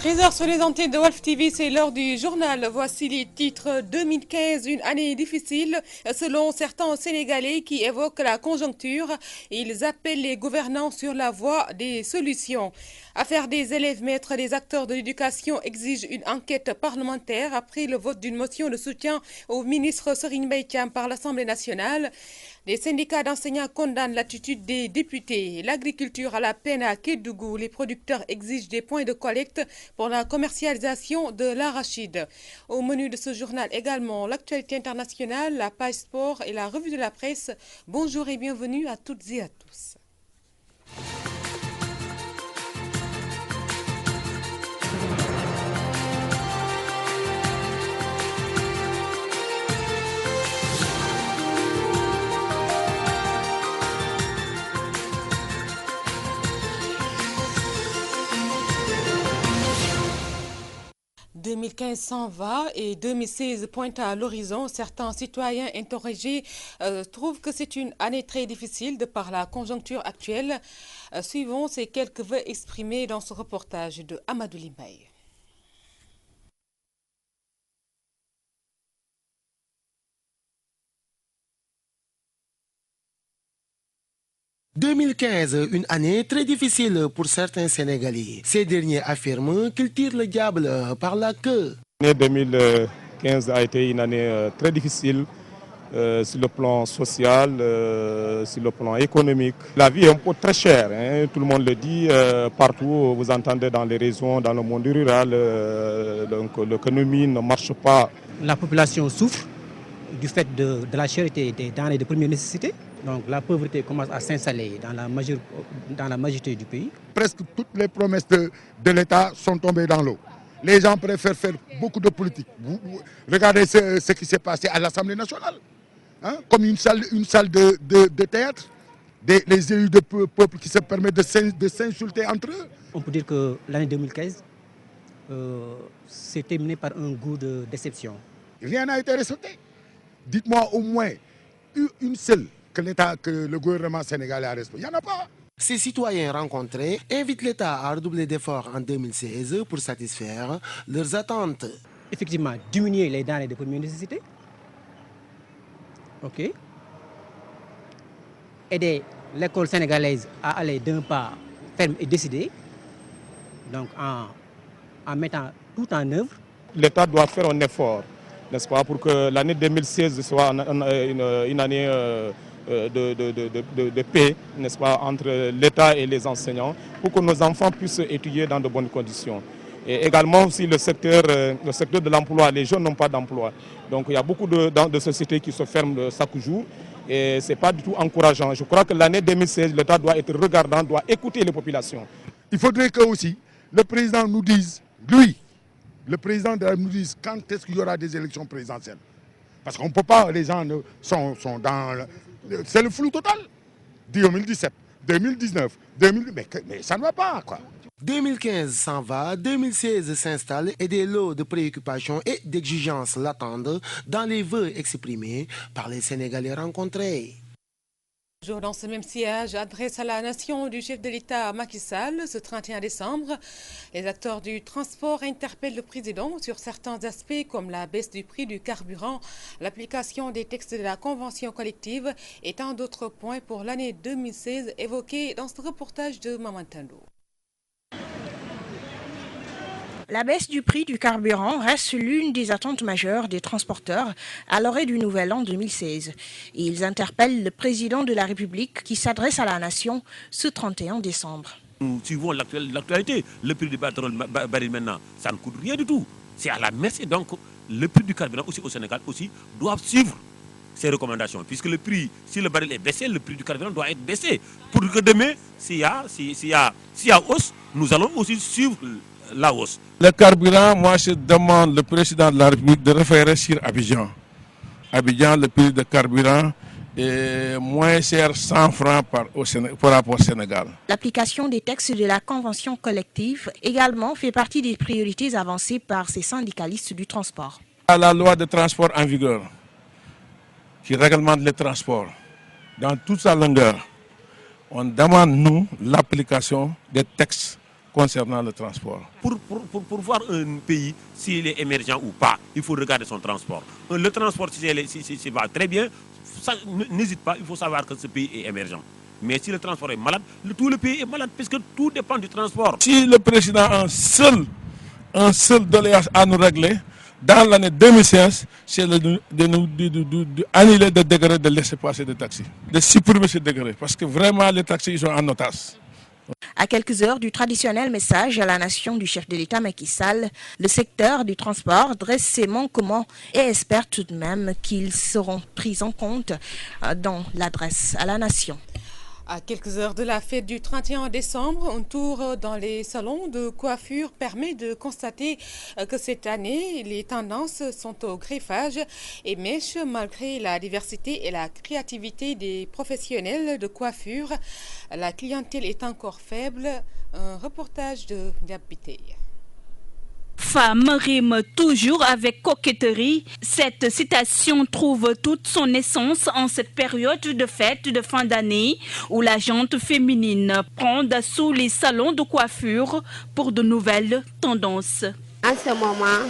13h sur les antennes de Wolf TV, c'est l'heure du journal. Voici les titres. 2015, une année difficile selon certains Sénégalais qui évoquent la conjoncture. Ils appellent les gouvernants sur la voie des solutions. Affaire des élèves maîtres des acteurs de l'éducation exige une enquête parlementaire après le vote d'une motion de soutien au ministre Serigne Mbaye Thiam par l'Assemblée nationale. Les syndicats d'enseignants condamnent l'attitude des députés. L'agriculture à la peine à Kédougou. Les producteurs exigent des points de collecte pour la commercialisation de l'arachide. Au menu de ce journal également, l'actualité internationale, la page sport et la revue de la presse. Bonjour et bienvenue à toutes et à tous. « 2015 s'en va et 2016 pointe à l'horizon. Certains citoyens interrogés trouvent que c'est une année très difficile de par la conjoncture actuelle. Suivons ces quelques vœux exprimés dans ce reportage de Amadou Limbaye. 2015, une année très difficile pour certains Sénégalais. Ces derniers affirment qu'ils tirent le diable par la queue. L'année 2015 a été une année très difficile sur le plan social, sur le plan économique. La vie est un peu très chère, hein, tout le monde le dit, partout vous entendez dans les régions, dans le monde rural, donc l'économie ne marche pas. La population souffre du fait de la cherté des denrées de première nécessité. Donc la pauvreté commence à s'installer dans la majorité du pays. Presque toutes les promesses de l'État sont tombées dans l'eau. Les gens préfèrent faire beaucoup de politique. Regardez ce qui s'est passé à l'Assemblée nationale. Hein, comme une salle de théâtre. Les élus de peuple qui se permettent de s'insulter entre eux. On peut dire que l'année 2015 s'est terminée par un goût de déception. Rien n'a été respecté. Dites-moi au moins une seule que le gouvernement sénégalais a respecté. Il n'y en a pas. Ces citoyens rencontrés invitent l'État à redoubler d'efforts en 2016 pour satisfaire leurs attentes. Effectivement, diminuer les denrées de première nécessité. OK. Aider l'école sénégalaise à aller d'un pas ferme et décidé. Donc en mettant tout en œuvre. L'État doit faire un effort, n'est-ce pas, pour que l'année 2016 soit une année de paix, n'est-ce pas, entre l'État et les enseignants, pour que nos enfants puissent étudier dans de bonnes conditions. Et également aussi le secteur de l'emploi, les jeunes n'ont pas d'emploi. Donc il y a beaucoup de sociétés qui se ferment chaque jour et ce n'est pas du tout encourageant. Je crois que l'année 2016, l'État doit être regardant, doit écouter les populations. Il faudrait que aussi le président nous dise, lui, le président nous dise quand est-ce qu'il y aura des élections présidentielles. Parce qu'on ne peut pas, les gens sont dans... C'est le flou total. 2017, 2019, 2000, mais ça ne va pas, quoi. 2015 s'en va, 2016 s'installe et des lots de préoccupations et d'exigences l'attendent dans les vœux exprimés par les Sénégalais rencontrés. Toujours dans ce même sillage, adresse à la nation du chef de l'État Macky Sall ce 31 décembre. Les acteurs du transport interpellent le président sur certains aspects comme la baisse du prix du carburant, l'application des textes de la convention collective et tant d'autres points pour l'année 2016 évoqués dans ce reportage de Mamantando. La baisse du prix du carburant reste l'une des attentes majeures des transporteurs à l'orée du nouvel an 2016. Ils interpellent le président de la République qui s'adresse à la nation ce 31 décembre. Nous suivons l'actualité. Le prix du pétrole baril maintenant, ça ne coûte rien du tout. C'est à la merci. Donc le prix du carburant aussi au Sénégal aussi doit suivre ces recommandations. Puisque le prix, si le baril est baissé, le prix du carburant doit être baissé. Pour que demain, s'il y a hausse, nous allons aussi suivre la hausse. Le carburant, moi je demande le président de la République de référer sur Abidjan. Abidjan, le prix de carburant est moins cher 100 francs par rapport au Sénégal. L'application des textes de la convention collective également fait partie des priorités avancées par ces syndicalistes du transport. La loi de transport en vigueur qui réglemente les transports dans toute sa longueur, on demande nous l'application des textes concernant le transport. Pour voir un pays s'il est émergent ou pas, il faut regarder son transport. Le transport, si va très bien, n'hésite pas, il faut savoir que ce pays est émergent. Mais si le transport est malade, tout le pays est malade, puisque tout dépend du transport. Si le président a un seul doléance à nous régler, dans l'année 2016, c'est d'annuler le degré de laisser passer des taxis, de supprimer ce degré, parce que vraiment les taxis ils sont en otage. À quelques heures du traditionnel message à la nation du chef de l'État Macky Sall, le secteur du transport dresse ses manquements et espère tout de même qu'ils seront pris en compte dans l'adresse à la nation. À quelques heures de la fête du 31 décembre, un tour dans les salons de coiffure permet de constater que cette année, les tendances sont au greffage et mèche malgré la diversité et la créativité des professionnels de coiffure. La clientèle est encore faible. Un reportage de Diabité. Femme rime toujours avec coquetterie. Cette citation trouve toute son essence en cette période de fête de fin d'année où la gente féminine prend d'assaut les salons de coiffure pour de nouvelles tendances. En ce moment,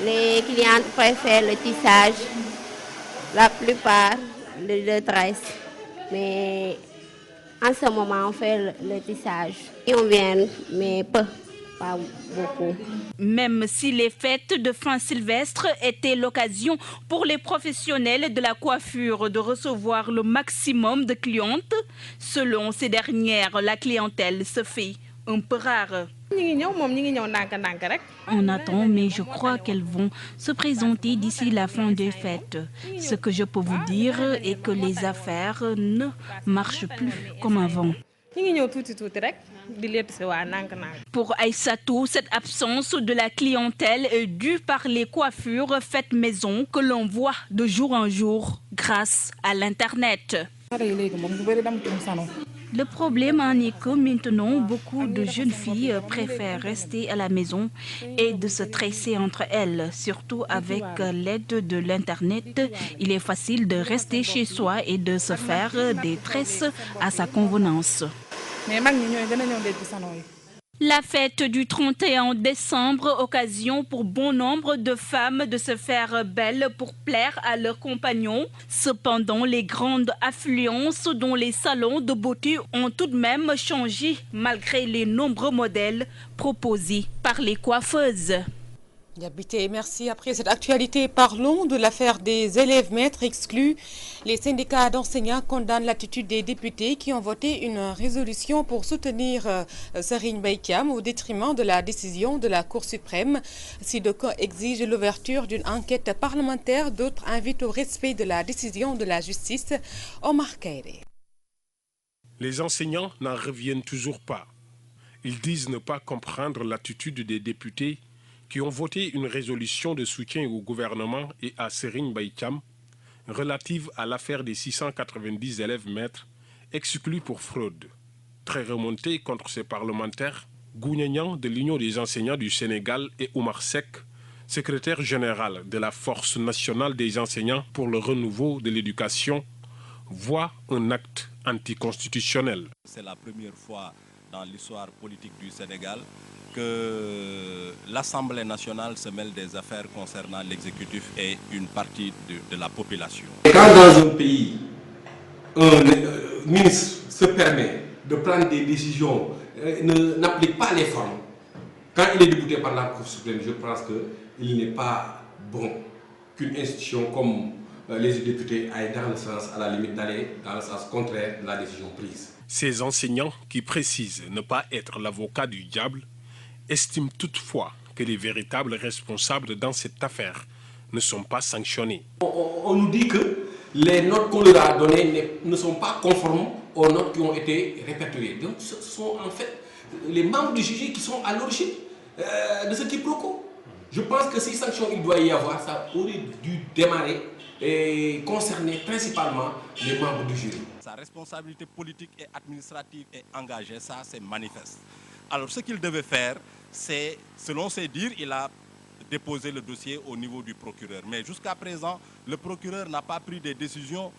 les clientes préfèrent le tissage, la plupart le dress, mais en ce moment on fait le tissage. Et on vient, mais peu. Pas beaucoup. Même si les fêtes de fin sylvestre étaient l'occasion pour les professionnels de la coiffure de recevoir le maximum de clientes, selon ces dernières, la clientèle se fait un peu rare. On attend, mais je crois qu'elles vont se présenter d'ici la fin des fêtes. Ce que je peux vous dire est que les affaires ne marchent plus comme avant. Pour Aïssatou, cette absence de la clientèle est due par les coiffures faites maison que l'on voit de jour en jour grâce à l'Internet. Le problème en est que maintenant, beaucoup de jeunes filles préfèrent rester à la maison et de se tresser entre elles. Surtout avec l'aide de l'Internet, il est facile de rester chez soi et de se faire des tresses à sa convenance. La fête du 31 décembre, occasion pour bon nombre de femmes de se faire belles pour plaire à leurs compagnons. Cependant, les grandes affluences dont les salons de beauté ont tout de même changé malgré les nombreux modèles proposés par les coiffeuses. Diabité, merci. Après cette actualité, parlons de l'affaire des élèves maîtres exclus. Les syndicats d'enseignants condamnent l'attitude des députés qui ont voté une résolution pour soutenir Serigne Mbaye Thiam au détriment de la décision de la Cour suprême. Si d'aucuns exigent l'ouverture d'une enquête parlementaire, d'autres invitent au respect de la décision de la justice. Omar Kairé. Les enseignants n'en reviennent toujours pas. Ils disent ne pas comprendre l'attitude des députés qui ont voté une résolution de soutien au gouvernement et à Serigne Mbaye Thiam relative à l'affaire des 690 élèves maîtres exclus pour fraude. Très remontés contre ces parlementaires, Gounia Niang de l'Union des enseignants du Sénégal et Oumar Seck, secrétaire général de la Force nationale des enseignants pour le renouveau de l'éducation, voient un acte anticonstitutionnel. C'est la première fois dans l'histoire politique du Sénégal que l'Assemblée nationale se mêle des affaires concernant l'exécutif et une partie de la population. Quand dans un pays, un ministre se permet de prendre des décisions, n'applique pas les formes, quand il est député par la Cour suprême, je pense qu'il n'est pas bon qu'une institution comme les députés aille dans le sens, à la limite d'aller dans le sens contraire de la décision prise. Ces enseignants qui précisent ne pas être l'avocat du diable estiment toutefois que les véritables responsables dans cette affaire ne sont pas sanctionnés. On nous dit que les notes qu'on leur a données ne sont pas conformes aux notes qui ont été répertoriées. Donc ce sont en fait les membres du jury qui sont à l'origine de ce quiproquo. Je pense que si sanctions il doit y avoir, ça aurait dû démarrer et concerner principalement les membres du jury. Sa responsabilité politique et administrative est engagée, ça c'est manifeste. Alors ce qu'il devait faire, c'est, selon ses dires, il a déposé le dossier au niveau du procureur. Mais jusqu'à présent, le procureur n'a pas pris des décisions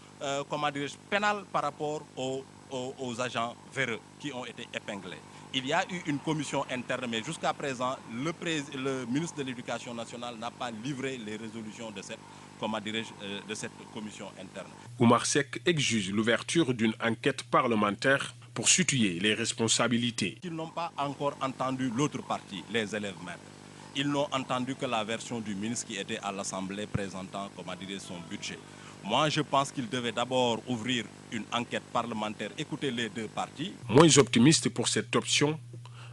pénales par rapport aux agents véreux qui ont été épinglés. Il y a eu une commission interne, mais jusqu'à présent, le ministre de l'Éducation nationale n'a pas livré les résolutions de cette commission interne. Oumar Seck exige l'ouverture d'une enquête parlementaire pour situer les responsabilités. Ils n'ont pas encore entendu l'autre partie, les élèves maîtres. Ils n'ont entendu que la version du ministre qui était à l'Assemblée présentant, son budget. Moi, je pense qu'il devait d'abord ouvrir une enquête parlementaire, écouter les deux parties. Moins optimiste pour cette option,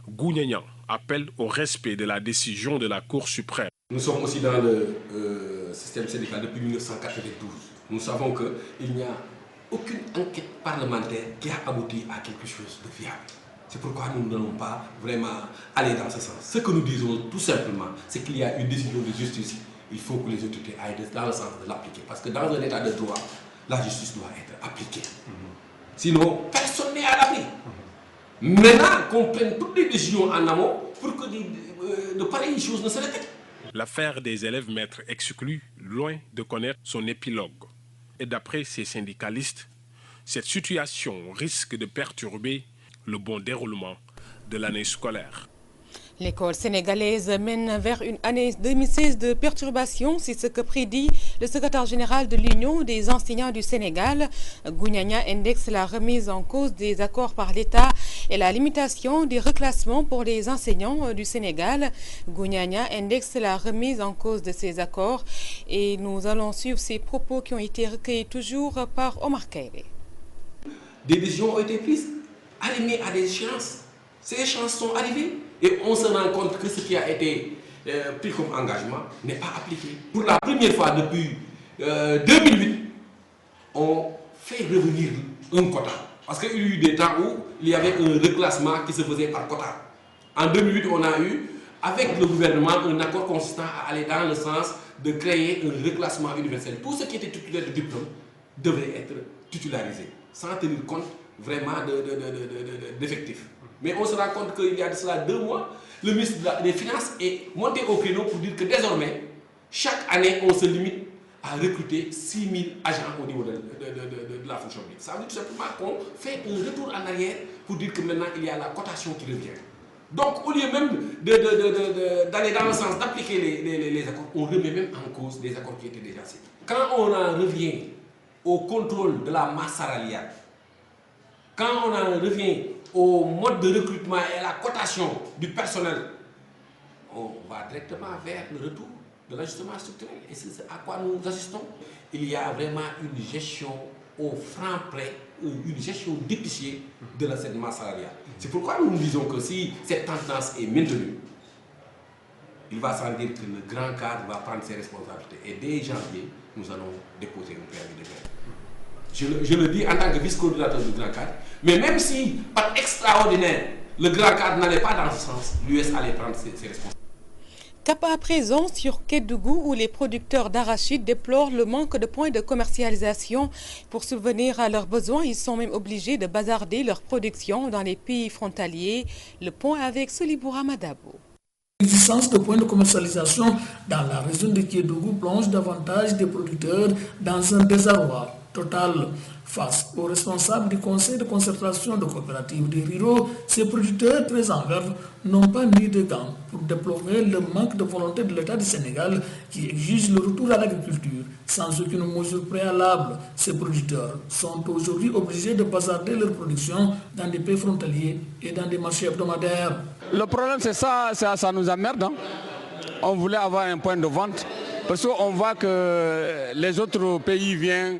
Gougnagnan appelle au respect de la décision de la Cour suprême. Nous sommes aussi dans le système syndical depuis 1992. Nous savons qu'il n'y a aucune enquête parlementaire qui a abouti à quelque chose de fiable. C'est pourquoi nous n'allons pas vraiment aller dans ce sens. Ce que nous disons tout simplement, c'est qu'il y a une décision de justice. Il faut que les autorités aillent dans le sens de l'appliquer. Parce que dans un état de droit, la justice doit être appliquée. Sinon, personne n'est à l'abri. Maintenant qu'on prenne toutes les décisions en amont pour que de pareilles choses ne se répètent. L'affaire des élèves maîtres exclus, loin de connaître son épilogue. Et d'après ces syndicalistes, cette situation risque de perturber le bon déroulement de l'année scolaire. L'école sénégalaise mène vers une année 2016 de perturbation, c'est ce que prédit le secrétaire général de l'Union des enseignants du Sénégal. Gougnagnan indexe la remise en cause des accords par l'État et la limitation des reclassements pour les enseignants du Sénégal. Gougnagnan indexe la remise en cause de ces accords et nous allons suivre ces propos qui ont été recueillis toujours par Omar Kairé. Des décisions ont été prises, alignées à des échéances. Ces échéances sont arrivées. Et on se rend compte que ce qui a été pris comme engagement n'est pas appliqué. Pour la première fois depuis 2008, on fait revenir un quota. Parce qu'il y a eu des temps où il y avait un reclassement qui se faisait par quota. En 2008, on a eu, avec le gouvernement, un accord consistant à aller dans le sens de créer un reclassement universel. Tout ce qui était titulaire de diplôme devait être titularisé, sans tenir compte vraiment d'effectifs. Mais on se rend compte qu'il y a de cela 2 mois, le ministre des Finances est monté au créneau pour dire que désormais, chaque année, on se limite à recruter 6 000 agents au niveau de la fonction publique. Ça veut dire tout simplement qu'on fait un retour en arrière pour dire que maintenant, il y a la cotation qui revient. Donc, au lieu même d'aller dans le sens d'appliquer les accords, on remet même en cause les accords qui étaient déjà signés. Quand on en revient au contrôle de la masse salariale, quand on en revient au mode de recrutement et à la cotation du personnel, on va directement vers le retour de l'ajustement structurel. Et c'est à quoi nous assistons. Il y a vraiment une gestion au franc près, une gestion d'épicier de la masse salariale. C'est pourquoi nous disons que si cette tendance est maintenue, il va sans dire que le grand cadre va prendre ses responsabilités. Et dès janvier, nous allons déposer un préavis de grève. Je le dis en tant que vice-coordinateur du grand cadre, mais même si, par extraordinaire, le grand cadre n'allait pas dans ce sens, l'US allait prendre ses responsabilités. Cap à présent sur Kédougou où les producteurs d'arachides déplorent le manque de points de commercialisation. Pour subvenir à leurs besoins, ils sont même obligés de bazarder leur production dans les pays frontaliers. Le point avec Soliboura Madabo. L'existence de points de commercialisation dans la région de Kédougou plonge davantage des producteurs dans un désarroi total. Face aux responsables du conseil de concertation de coopératives des ruraux, ces producteurs très en verve n'ont pas mis de gants pour déplorer le manque de volonté de l'État du Sénégal qui exige le retour à l'agriculture. Sans aucune mesure préalable, ces producteurs sont aujourd'hui obligés de bazarder leur production dans des pays frontaliers et dans des marchés hebdomadaires. Le problème c'est ça nous emmerde. Hein. On voulait avoir un point de vente parce qu'on voit que les autres pays viennent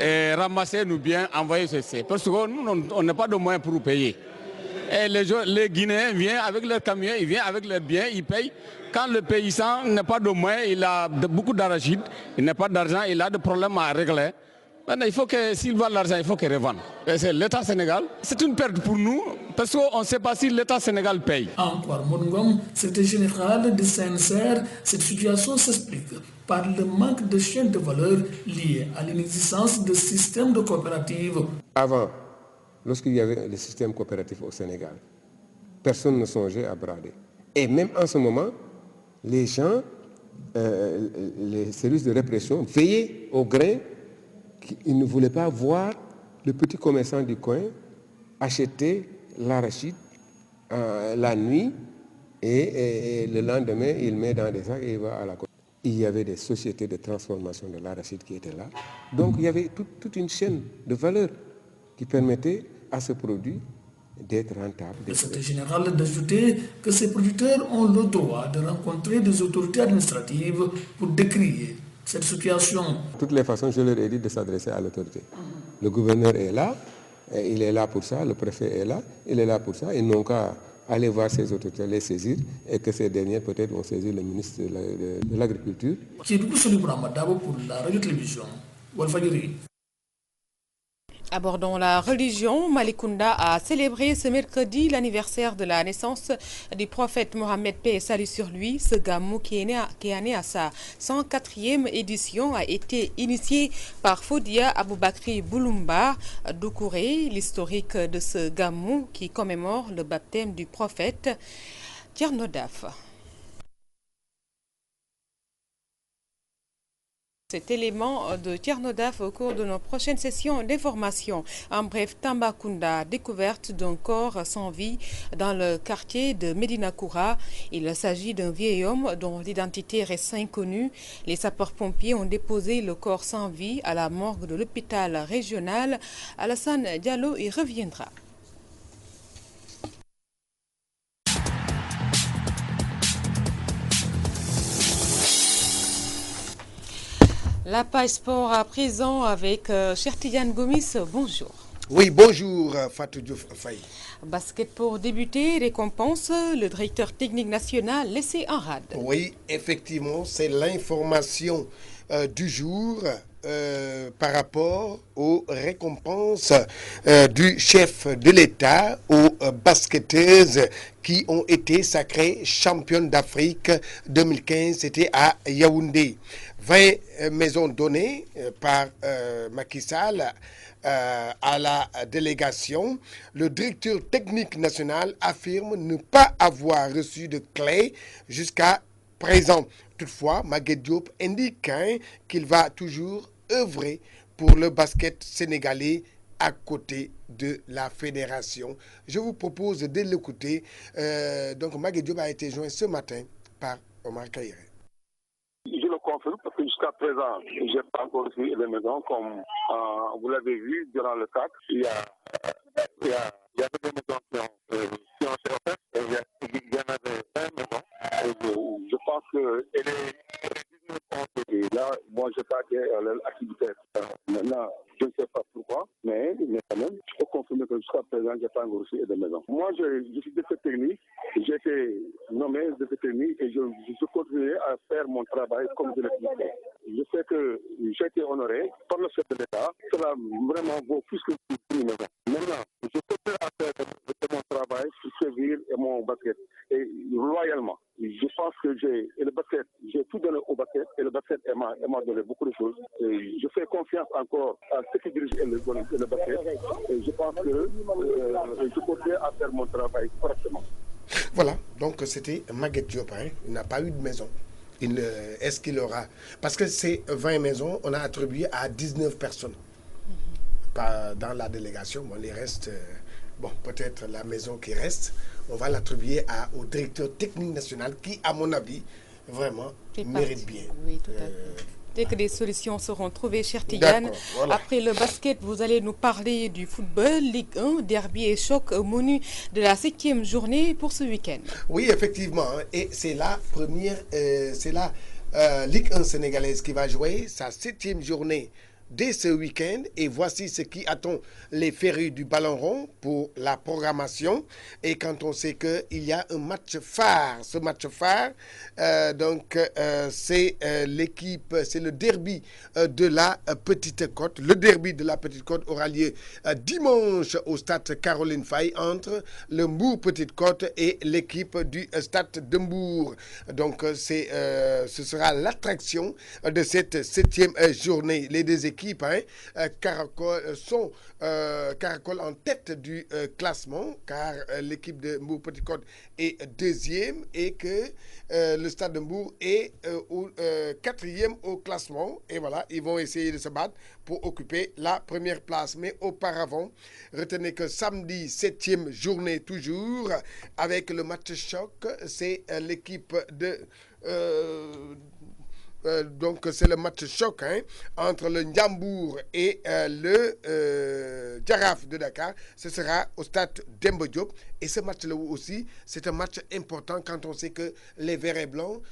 et ramasser nos biens, envoyer ceci. Parce que nous, on n'a pas de moyens pour payer. Et les Guinéens viennent avec leurs camions, ils viennent avec leurs biens, ils payent. Quand le paysan n'a pas de moyens, il a beaucoup d'arachides, il n'a pas d'argent, il a des problèmes à régler. Maintenant, il faut que s'il veut l'argent, il faut qu'il revende. Et c'est l'État Sénégal. C'est une perte pour nous parce qu'on ne sait pas si l'État Sénégal paye. Antoine Moungom, secrétaire général du CNCR, cette situation s'explique par le manque de chaîne de valeur liée à l'inexistence de systèmes de coopératives. Avant, lorsqu'il y avait le système coopératif au Sénégal, personne ne songeait à brader. Et même en ce moment, les gens, les services de répression veillaient au grain. Ils ne voulaient pas voir le petit commerçant du coin acheter l'arachide la nuit et le lendemain, il met dans des sacs et il va à la côte. Il y avait des sociétés de transformation de l'arachide qui étaient là. Donc il y avait toute une chaîne de valeur qui permettait à ce produit d'être rentable. Le secrétaire général d'ajouter que ces producteurs ont le droit de rencontrer des autorités administratives pour décrire cette situation. De toutes les façons, je leur ai dit de s'adresser à l'autorité. Le gouverneur est là, il est là pour ça, le préfet est là, il est là pour ça. Ils n'ont qu'à aller voir ces autorités, les saisir, et que ces derniers peut-être vont saisir le ministre de l'Agriculture. Pour la radio-télévision Walfadjri. Abordons la religion. Malicounda a célébré ce mercredi l'anniversaire de la naissance du prophète Mohammed, paix et salut sur lui. Ce gamou qui est né à sa 104e édition a été initié par Fodia Aboubakri Bouloumba Doukouré, l'historique de ce gamou qui commémore le baptême du prophète. Tchernodaf. Cet élément de Tchernodaf au cours de nos prochaines sessions d'information. En bref, Tambacounda, découverte d'un corps sans vie dans le quartier de Medinakoura. Il s'agit d'un vieil homme dont l'identité reste inconnue. Les sapeurs-pompiers ont déposé le corps sans vie à la morgue de l'hôpital régional. Alassane Diallo y reviendra. La page sport à présent avec Chertidiane Gomis. Bonjour. Oui, bonjour Fatou Diouf Faye. Basket pour débuter, récompense, le directeur technique national laissé en rade. Oui, effectivement, c'est l'information du jour par rapport aux récompenses du chef de l'État aux basketteuses qui ont été sacrées championnes d'Afrique 2015. C'était à Yaoundé. 20 maisons données par Macky Sall à la délégation. Le directeur technique national affirme ne pas avoir reçu de clé jusqu'à présent. Toutefois, Maguette Diop indique qu'il va toujours œuvrer pour le basket sénégalais à côté de la fédération. Je vous propose de l'écouter. Donc Maguette Diop a été joint ce matin par Omar Kairé. Je le confirme parce que jusqu'à présent, je n'ai pas encore reçu les maisons comme vous l'avez vu durant le cadre. Il y avait des maisons qui ont été offertes et il y en avait 20 maisons. Et je pense que les 19 ont été là. Moi, je n'ai pas l'activité. Maintenant, je ne sais pas pourquoi, mais quand même, je peux confirmer que jusqu'à présent, je n'ai pas encore reçu des maisons. Moi, je suis de cette technique. J'ai été nommé de cette technique et je continue à faire mon travail comme je l'ai fait. Je sais que j'ai été honoré par le chef de l'État. Cela vraiment vaut plus que une maison. Maintenant, je continue à faire mon travail pour servir mon basket et loyalement. Je pense que j'ai tout donné au basket et le basket m'a donné beaucoup de choses. Et je fais confiance encore à ceux qui dirigent le basket et je pense que je continue à faire mon travail correctement. Voilà, donc c'était Maguette Diop, il n'a pas eu de maison. Est-ce qu'il aura... Parce que ces 20 maisons, on a attribué à 19 personnes dans la délégation. Bon, les restes, peut-être la maison qui reste, on va l'attribuer au directeur technique national qui, à mon avis, vraiment mérite bien. Oui, tout à fait. Dès que des solutions seront trouvées, chère Tidiane. Voilà. Après le basket, vous allez nous parler du football, Ligue 1, derby et choc au menu de la 7e journée pour ce week-end. Oui, effectivement. Et c'est la première, c'est la Ligue 1 sénégalaise qui va jouer sa 7e journée dès ce week-end. Et voici ce qui attend les férus du ballon rond pour la programmation. Et quand on sait qu'il y a un match phare, ce match phare, c'est l'équipe, c'est le derby de la Petite Côte. Le derby de la Petite Côte aura lieu dimanche au stade Caroline Faye entre le Mbour Petite Côte et l'équipe du stade de Mbour. Donc ce sera l'attraction de cette 7e journée. Les deux équipes équipes Caracol en tête du classement, car l'équipe de Mbour Petite Côte est deuxième et que le Stade de Mbour est quatrième au classement. Et voilà, ils vont essayer de se battre pour occuper la première place. Mais auparavant, retenez que samedi, 7e journée toujours, avec le match choc, c'est l'équipe de... donc c'est le match choc entre le Ndiambour et le Jaraaf de Dakar. Ce sera au stade Demba Diop. Et ce match-là aussi, c'est un match important quand on sait que les Verts et Blancs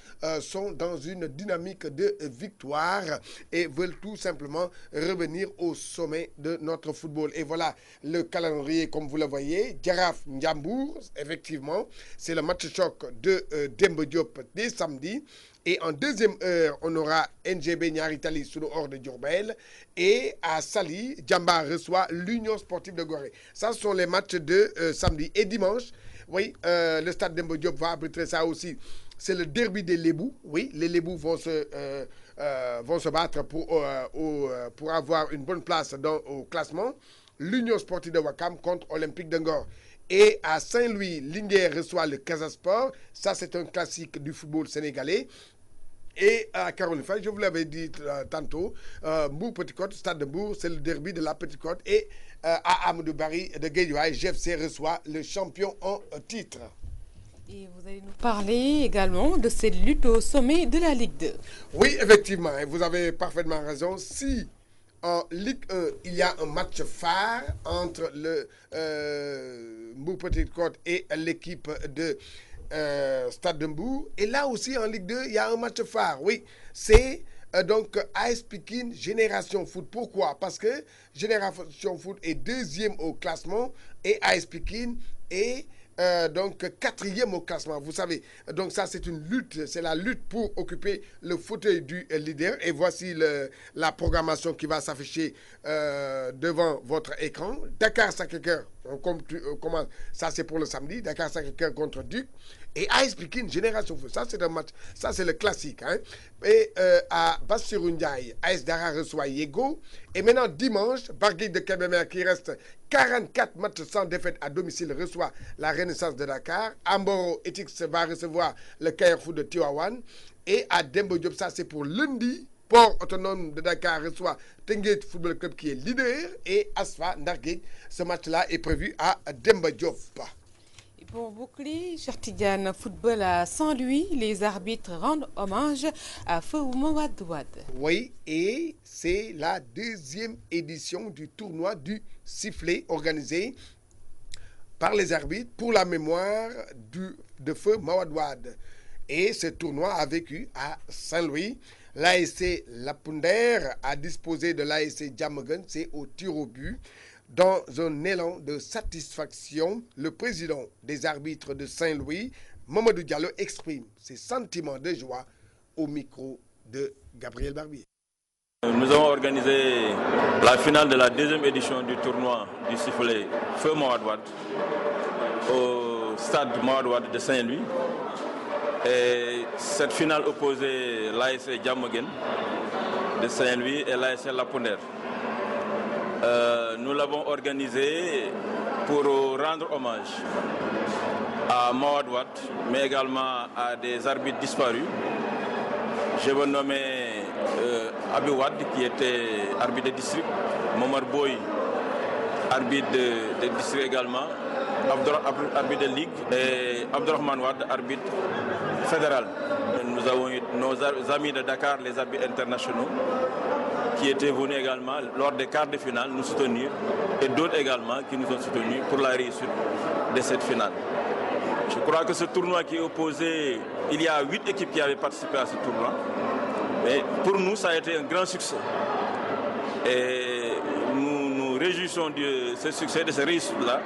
sont dans une dynamique de victoire et veulent tout simplement revenir au sommet de notre football. Et voilà le calendrier comme vous le voyez. Jaraaf Ndiambour, effectivement, c'est le match choc de Demba Diop dès samedi. Et en deuxième heure, on aura NGB Niaritali sous le hors de Diourbel. Et à Sali, Djamba reçoit l'Union Sportive de Gorée. Ça, ce sont les matchs de samedi. Et dimanche, oui, le stade Demba Diop va abriter ça aussi. C'est le derby des Lébous. Oui, les Lébous vont se battre pour avoir une bonne place au classement. L'Union Sportive de Ouakam contre Olympique de Ngor. Et à Saint-Louis, Linguère reçoit le Casa Sport. Ça, c'est un classique du football sénégalais. Et à Caroline Faye, je vous l'avais dit tantôt, Mbour Petite Côte, Stade de Mbour, c'est le derby de la Petite Côte. Et à Amadou Barry de Guédiawaye, GFC reçoit le champion en titre. Et vous allez nous parler également de cette lutte au sommet de la Ligue 2. Oui, effectivement, vous avez parfaitement raison. Si en Ligue 1, il y a un match phare entre le Mbour Petite Côte et l'équipe de Stade de Mbour. Et là aussi, en Ligue 2, il y a un match phare. Oui, c'est donc AS Pikine Génération Foot. Pourquoi? Parce que Génération Foot est deuxième au classement et AS Pikine est donc quatrième au classement. Vous savez, donc ça c'est une lutte, c'est la lutte pour occuper le fauteuil du leader. Et voici la programmation qui va s'afficher devant votre écran. Dakar Sacré-Cœur, on commence, ça c'est pour le samedi. Dakar Sacré-Cœur contre Duc. Et AS Pikine Génération Foot, ça c'est un match, ça c'est le classique. Et à Bassirou Ndiaye, AS Dara reçoit Yego. Et maintenant dimanche, Barguil de Kébémer qui reste 44 matchs sans défaite à domicile reçoit la Renaissance de Dakar. Amboro Etix va recevoir le Caire Foot de Tivaouane. Et à Demba Diop, ça c'est pour lundi. Port Autonome de Dakar reçoit Tenguet Football Club qui est leader. Et Asfa Ndarguet, ce match-là est prévu à Demba Diop. Pour boucler, cher Tidiane, football à Saint-Louis, les arbitres rendent hommage à Feu Mawad Wade. Oui, et c'est la deuxième édition du tournoi du sifflet organisé par les arbitres pour la mémoire de Feu Mawad Wade. Et ce tournoi a vécu à Saint-Louis. L'ASC Lapounder a disposé de l'ASC Djamagun, c'est au tir au but. Dans un élan de satisfaction, le président des arbitres de Saint-Louis, Mamadou Diallo, exprime ses sentiments de joie au micro de Gabriel Barbier. Nous avons organisé la finale de la deuxième édition du tournoi du sifflet Feu Mawad Wade au stade Mawad Wade de Saint-Louis. Et cette finale opposait l'ASC Djamagun de Saint-Louis et l'ASC Lapounder. Nous l'avons organisé pour rendre hommage à Mawad Wade, mais également à des arbitres disparus. Je veux nommer Abi Wade, qui était arbitre de district, Momar Boy, arbitre de district également, arbitre de ligue, et Abdurrahman Wade, arbitre fédéral. Nous avons eu nos amis de Dakar, les arbitres internationaux, qui étaient venus également lors des quarts de finale nous soutenir, et d'autres également qui nous ont soutenus pour la réussite de cette finale. Je crois que ce tournoi qui est opposé, il y a 8 équipes qui avaient participé à ce tournoi, mais pour nous ça a été un grand succès. Et nous nous réjouissons de ce succès, de ce réussite-là.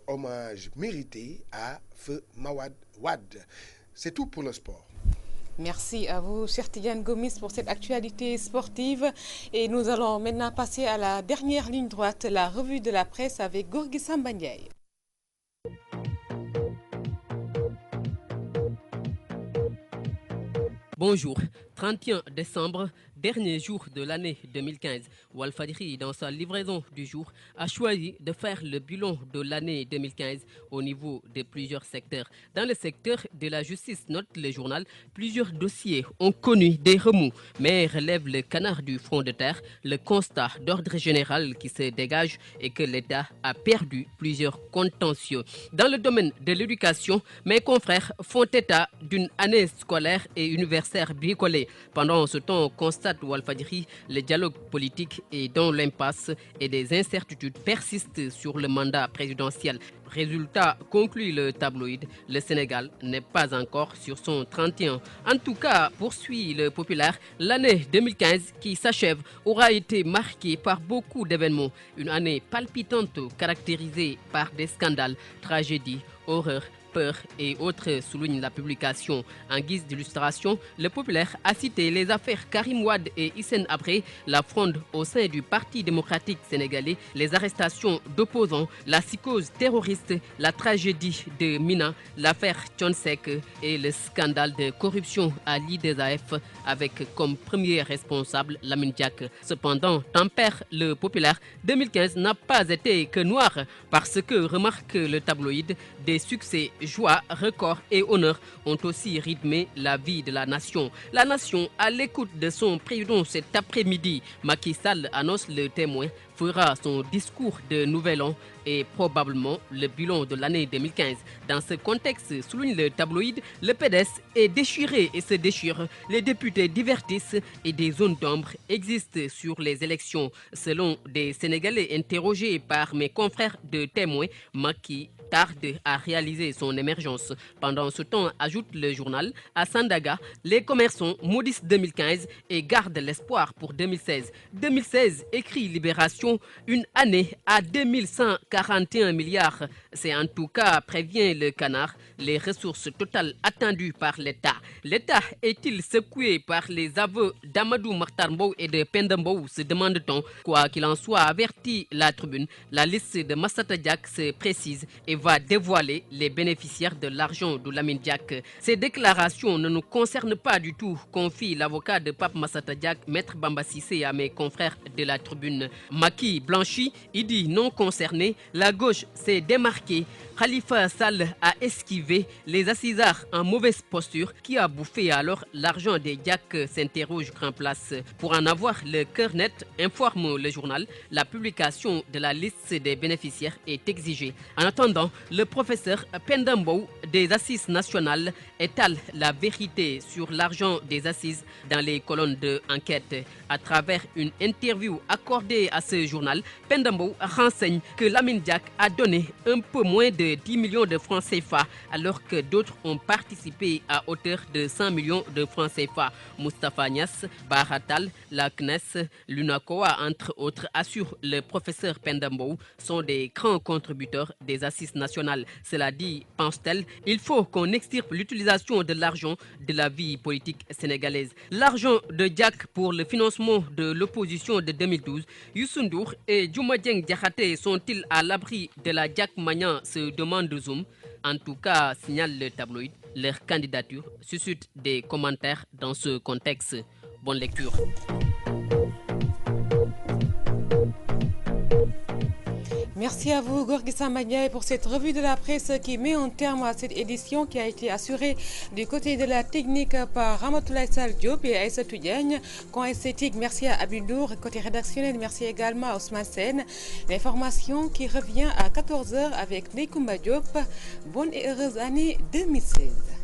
Hommage mérité à Feu Mawad Wade. C'est tout pour le sport. Merci à vous, cher Tidiane Gomis, pour cette actualité sportive. Et nous allons maintenant passer à la dernière ligne droite, la revue de la presse avec Gorgui Samba Ndiaye. Bonjour. 31 décembre, dernier jour de l'année 2015. Walfadjri, dans sa livraison du jour, a choisi de faire le bilan de l'année 2015 au niveau de plusieurs secteurs. Dans le secteur de la justice, note le journal, plusieurs dossiers ont connu des remous, mais relève le canard du front de terre, le constat d'ordre général qui se dégage et que l'État a perdu plusieurs contentieux. Dans le domaine de l'éducation, mes confrères font état d'une année scolaire et universitaire bricolée. Pendant ce temps, constate Walfadjri, le dialogue politique est dans l'impasse et des incertitudes persistent sur le mandat présidentiel. Résultat, conclut le tabloïd, le Sénégal n'est pas encore sur son 31. En tout cas, poursuit le populaire, l'année 2015 qui s'achève aura été marquée par beaucoup d'événements. Une année palpitante caractérisée par des scandales, tragédies, horreurs, peur et autres, souligne la publication. En guise d'illustration, le populaire a cité les affaires Karim Wade et Hissène Habré, la fronde au sein du Parti démocratique sénégalais, les arrestations d'opposants, la psychose terroriste, la tragédie de Mina, l'affaire Tchonsek et le scandale de corruption à l'IDESAF avec comme premier responsable Lamine Diack. Cependant, tempère le populaire, 2015 n'a pas été que noir parce que, remarque le tabloïd, des succès, joie, records et honneurs ont aussi rythmé la vie de la nation. La nation, à l'écoute de son président cet après-midi, Macky Sall annonce le témoin, fera son discours de Nouvel An et probablement le bilan de l'année 2015. Dans ce contexte, souligne le tabloïd, le PDS est déchiré et se déchire. Les députés divertissent et des zones d'ombre existent sur les élections. Selon des Sénégalais interrogés par mes confrères de témoins, Macky tarde à réaliser son émergence. Pendant ce temps, ajoute le journal, à Sandaga, les commerçants maudissent 2015 et gardent l'espoir pour 2016. 2016, écrit Libération, une année à 2141 milliards. C'est en tout cas, prévient le canard, les ressources totales attendues par l'État. L'État est-il secoué par les aveux d'Amadou Makhtar-Mbow et de Penda Mbow, se demande-t-on. Quoi qu'il en soit, avertit la tribune, la liste de Massata Diack se précise et va dévoiler les bénéficiaires de l'argent de Lamine Diack. Ces déclarations ne nous concernent pas du tout, confie l'avocat de Pape Massata Diack, Maître Bamba Cissé, à mes confrères de la tribune. Macky blanchi, il dit non concerné, la gauche s'est démarquée. Khalifa Sall a esquivé les assisards en mauvaise posture. Qui a bouffé alors l'argent des Diack, s'interroge Grand Place. Pour en avoir le cœur net, informe le journal, la publication de la liste des bénéficiaires est exigée. En attendant, le professeur Penda Mbow des Assises nationales étale la vérité sur l'argent des assises dans les colonnes de enquête. À travers une interview accordée à ce journal, Penda Mbow renseigne que Lamine Diack a donné un peu moins de 10 millions de francs CFA alors que d'autres ont participé à hauteur de 100 millions de francs CFA. Moustapha Niasse, Baratal, la CNES, l'UNACOA, entre autres, assure le professeur Penda Mbow, sont des grands contributeurs des assises nationales. Cela dit, pense-t-elle, il faut qu'on extirpe l'utilisation de l'argent de la vie politique sénégalaise. L'argent de Diack pour le financement de l'opposition de 2012, Youssou Ndour et Diouma Dieng Diakhaté sont-ils à l'abri de la Diack Mania, se demande Zoom. En tout cas, signale le tabloïd, leur candidature suscite des commentaires dans ce contexte. Bonne lecture. Merci à vous, Gorgui Samagna, pour cette revue de la presse qui met en terme à cette édition qui a été assurée du côté de la technique par Ramatoulaye Sall Diop et Aïssatou Diagne. Coin esthétique, merci à Abindour. Côté rédactionnel, merci également à Ousmane Sen. L'information qui revient à 14h avec Nekoumba Diop. Bonne et heureuse année 2016.